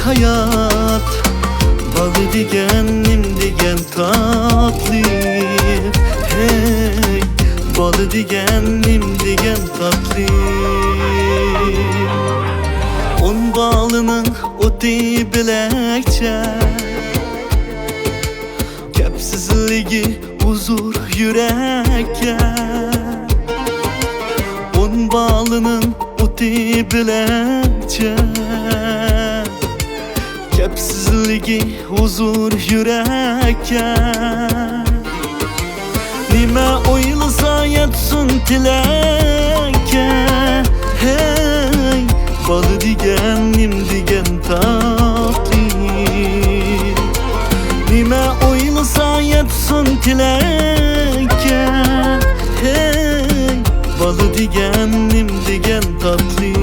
hayat. Balı digen, nim digen tatlı. Hey, balı digen, nim digen tatlı. Un balının otu bilekçe, kepsizligi huzur yürekке. Un balının otu bilekçe, kepsizligi huzur yürekке. Nime oyulsa yetsin tilekке. Hey, balı digen, nim digen tatlı. Nime oyulsa yetsin tilekке. Hey, balı digen, nim digen tatlı.